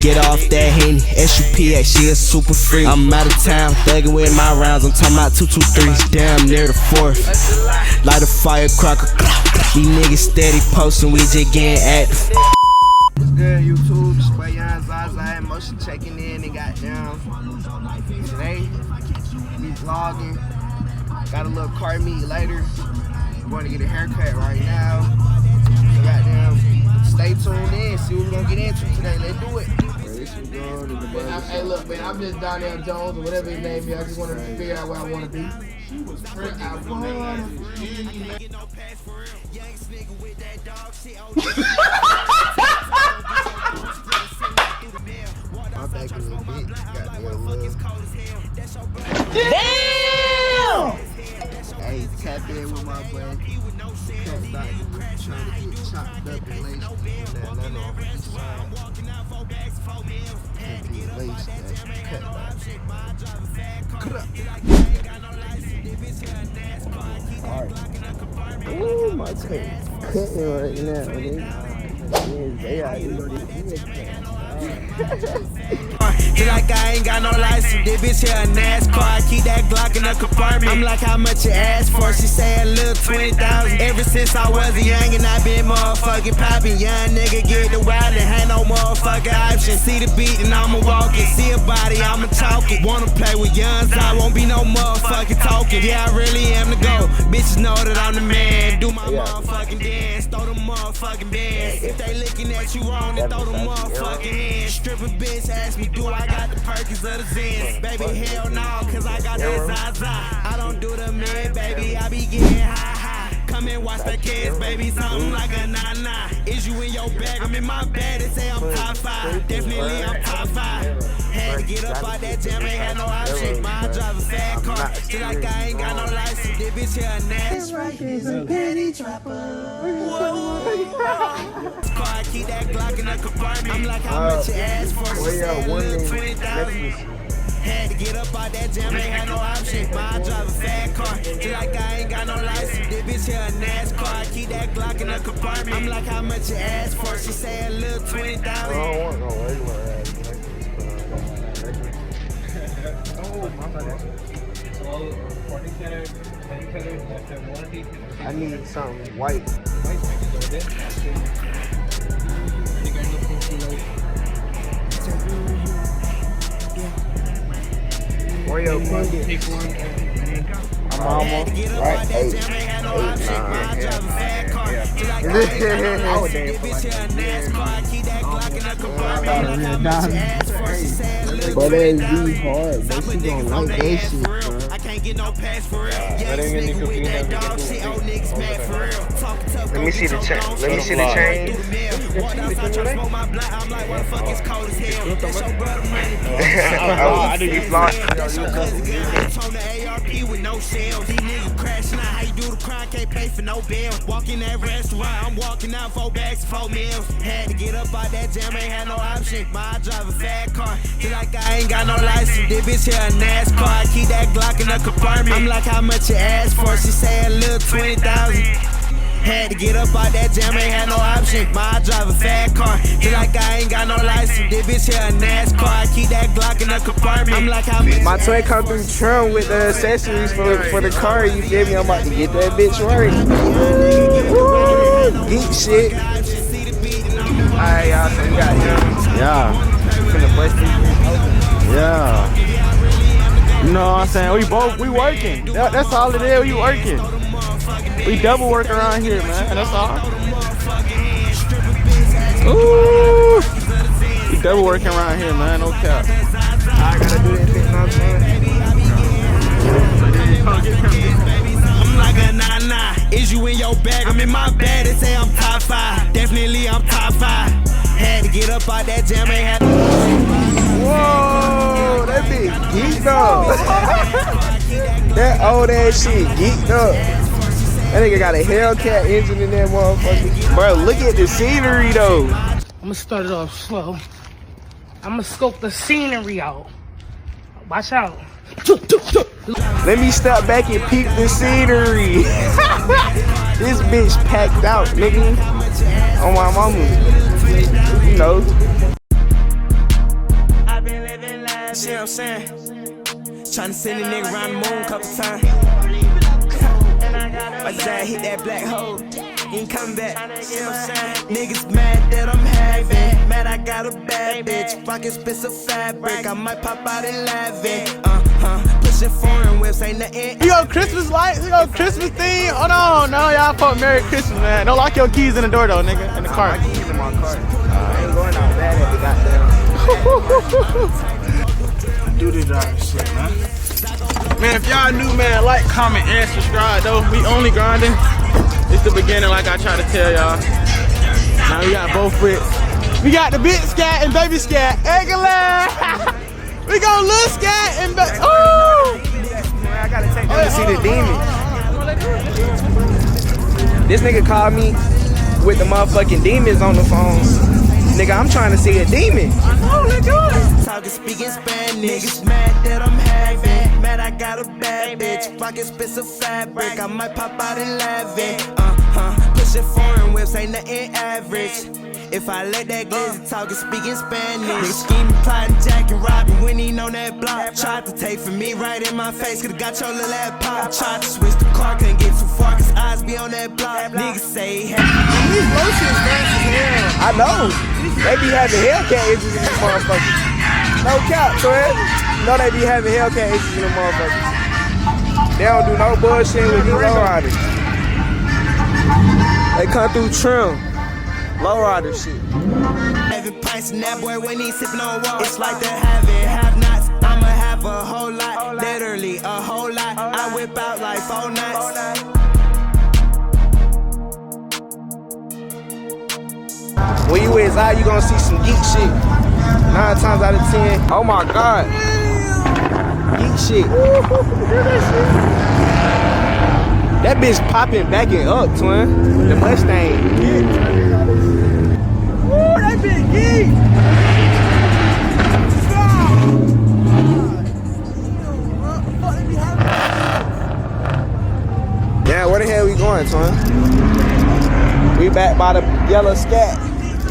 Get off that Henny, SUPA, she a super freak. I'm out of town, thugging with my rounds. I'm talking about 223s, damn near the fourth. Light a firecracker, these niggas steady posting, we just getting active. What's good, YouTube? It's your young Zaza and Motion checking in and goddamn. Today, we vlogging. Got a little car meet later. I'm going to get a haircut right now. So goddamn, stay tuned in, see what we're gonna get into today. Let's do it. Hey, look, man, I'm just Donnell Jones or whatever his name is. I just want to figure out where I want to be. Damn! Hey, tap in with my boy. Trying to get chopped up and laced. Ooh, my tape cutting right now, nigga. They out here. Feel like I ain't got no license, this bitch here a NASCAR. I keep that Glock in the compartment. I'm like, how much you ask for? She say a little 20,000. Ever since I was a young and I been motherfucking poppin'. Young nigga get the wild and ain't no motherfucking option. See the beat and I'ma walk it. See a body, I'ma talk it. Wanna play with youngs, I won't be no motherfucking talking. Yeah, I really am the GOAT. Bitches know that I'm the man. Do my motherfucking dance, throw the motherfucking bands. If they looking at you wrong, then throw the motherfucking hands. Stripper bitch ask me, do I got the Perkins of the Zins? Baby, hell no, cause I got that Zaza. I don't do the man, baby, I be getting high. Come and watch the kids, baby, something like a nah-nah. Is you in your bag? I'm in my bag, they say I'm top 5. Definitely I'm top 5. Had to get up out that jam, ain't had no option. My drive a fat car, feel like I ain't got no license. This bitch here a NASCAR. I keep that Glock in the compartment. I'm like, how much you ask for? She said, little 20,000. Had to get up out that jam, ain't had no option. My drive a fat car, feel like I ain't got no license. This bitch here a NASCAR. I keep that Glock in the compartment. I'm like, how much you ask for? She said, little 20,000. I don't want no regular ass. I need something white. Where your pick one? I'm almost right. 8, 9, 10. But it's these hard, but she gon' like that shit, bro. I can't get no pass for real. Let me see the chain. Let me see the chain. I do you fly. With no shells, these niggas crashing out. How you do the crime? Can't pay for no bill. Walk in that restaurant, I'm walking out 4 bags, 4 meals. Had to get up out that jam, ain't had no option. My drive a fat car, feel like I ain't got no license. This bitch here a NASCAR. I keep that Glock in the compartment. I'm like, how much you ask for? She say a little 20,000. Had to get up out that jam, ain't had no option. My drive a fat car, feel like I ain't got no license. This bitch here a NASCAR. I keep that Glock in the compartment. I'm like, how much? My twin come through Trump with the accessories for the car. You feel me? I'm about to get that bitch right. Woo! Geek shit. Alright, y'all. So we got him. Yeah. Finna bust these open. Yeah. You know what I'm saying? We working. That's all it is. We working. We double work around here, man. That's all. Ooh. We double working around here, man. No cap. I gotta do that thing, I'm saying. I'm like a nah-nah. Is you in your bag? I'm in my bag. They say I'm top 5. Definitely I'm top 5. Had to get up out that jam, ain't had. Whoa, that bitch geeked up. That old ass shit geeked up. That nigga got a Hellcat engine in that motherfucker. Bro, look at the scenery though. I'm gonna start it off slow. I'm gonna scope the scenery out. Watch out. Let me step back and peep the scenery. This bitch packed out, nigga. On my mama. you know. I've been living life, see what I'm saying? Tryna send a nigga around the moon a couple times. My dad hit that black hole, he ain't coming back. See what I'm saying? Niggas mad that I'm having, mad I got a bad bitch. Fucking expensive fabric, I might pop out and laugh it. Pushing foreign whips, ain't nothing. You got Christmas lights? You got Christmas theme? Hold on, no, y'all fuck Merry Christmas, man. Don't lock your keys in the door though, nigga, in the car. I keys in my car. I ain't going out bad at the goddamn. Do the drive shit, man. Man, if y'all new, man, like, comment, and subscribe though. We only grinding. It's the beginning, like I try to tell y'all. Now we got both with. We got the big scat and baby scat. Egglin! We got little scat and baby. Oh! I gotta take them to see the demon. This nigga called me with the motherfucking demons on the phone. Nigga, I'm trying to see a demon. I know, let's do it. Talking, speaking Spanish. Niggas mad that I'm having, mad I got a bad bitch. Fucking expensive fabric, I might pop out and laugh it. Pushing foreign whips, ain't nothing average. If I let that glizzy talking, speaking Spanish. Niggas scheming, plotting, jacking, robbing when he on that block. Tried to take from me right in my face, could've got your little ass pop. Tried to switch the car, couldn't get too far, cause eyes be on that block. Niggas say he happy. These motions fast as hell. I know. They be having Hellcat issues in these motherfuckers. No cap, twin. You know they be having Hellcat issues in them motherfuckers. They don't do no bullshit with these lowriders. They come through trim. Lowrider shit. Having pints and that boy when he sipping on water. It's like the have it, have nots. I'ma have a whole lot, literally a whole lot. I whip out like 4 nights. When you with his eye, you gonna see some geek shit. 9 times out of 10. Oh my god. Geek shit. That bitch popping backing up, twin. The Mustang. Ooh, that bitch geek. Yeah, where the hell we going, twin? We back by the yellow scat.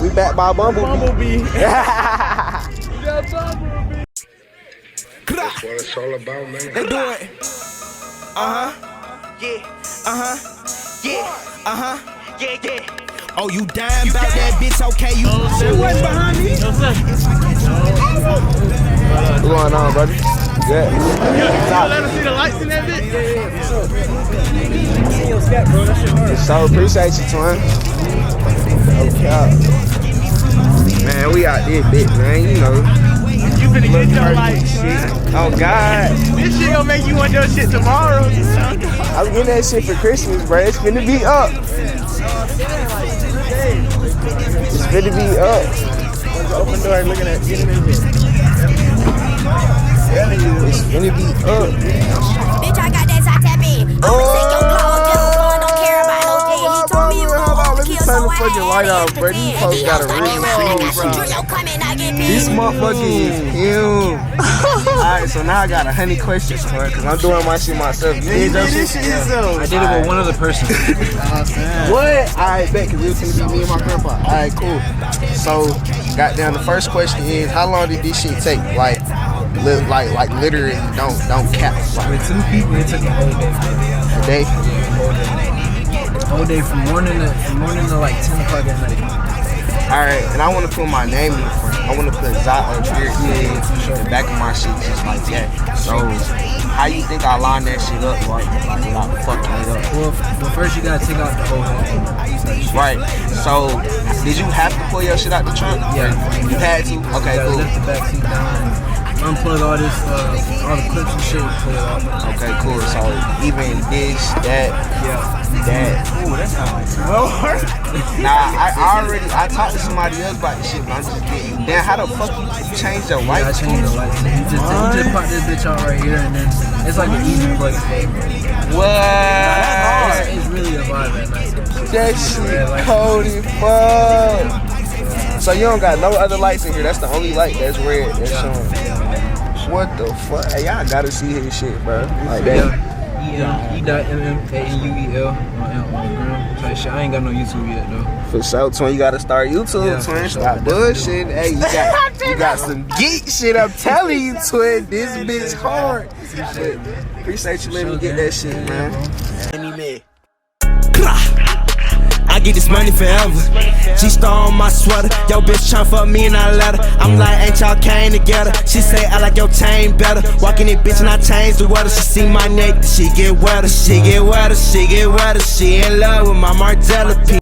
We back by Bumblebee. That's what it's all about, man. They do it. Yeah. Yeah. Oh, you dying about that bitch? Okay, you. What's behind me? What's going on, brother? Yeah. You let us see the lights in that bitch? Yeah. So appreciate you, twin. Okay. Man, we out there, bitch, man. You know. You finna get your lights, shit. Oh God. This shit gonna make you want your shit tomorrow. I'm getting that shit for Christmas, bro. It's finna be up. It's finna be up. Open door and looking at getting in here. It's finna be up. Bitch, I got that side tap in. I'ma take your clothes, just one, don't care about no day. He told me you was gonna kill, Turn so the fucking light off, bro. These folks gotta really see this shit. This motherfucker is him. Alright, so now I got 100 questions for it, cause I'm doing my shit myself. You did that shit yourself? I did it with one other person. What? Alright, bet, cause it was gonna be me and my grandpa. Alright, cool. So, goddamn, the first question is, how long did this shit take? Like literally, don't cap. Like, With 2 people, it took a whole day. a day? Whole day from morning to like 10 o'clock at night. Alright, and I want to put my name in the front. I want to put Zot up here in the back of my shit just like that. So, how you think I line that shit up like without fucking it up? Well, first you gotta take out the whole thing. Right. So, did you have to pull your shit out the trunk? Yeah. You had to? Okay, You gotta cool. lift the back seat down and unplug all this, all the clips and shit, pull it off. Okay, cool. So, even this, that, that. Ooh, that's how Nah, I talked to somebody else about this shit, but I'm just getting. Then how the fuck you change the I lights? changed the lights. You just pop this bitch out right here, and then it's like an easy plug and play. What? It's really a vibe at night. That shit cold as fuck. So you don't got no other lights in here. That's the only light that's red. That's showing. What the fuck? Hey, y'all gotta see his shit, bro. Like that. EMMANUEL on gram. Type shit. I ain't got no YouTube yet though. For sure, twin. You gotta start YouTube, Yeah, twin. for sure. Stop bullshitting. Hey, you got some geek shit. I'm telling you, twin. This bitch hard. Appreciate you letting me get that shit, man. I get this money forever. G-star on my sweater. Yo, bitch tryna fuck me and I let her. I'm like, ain't y'all came together? She say, I like your chain better. Walking it, bitch, and I change the weather. She see my neck, she get wetter. She get wetter, she get wetter. She in love with my Margiela.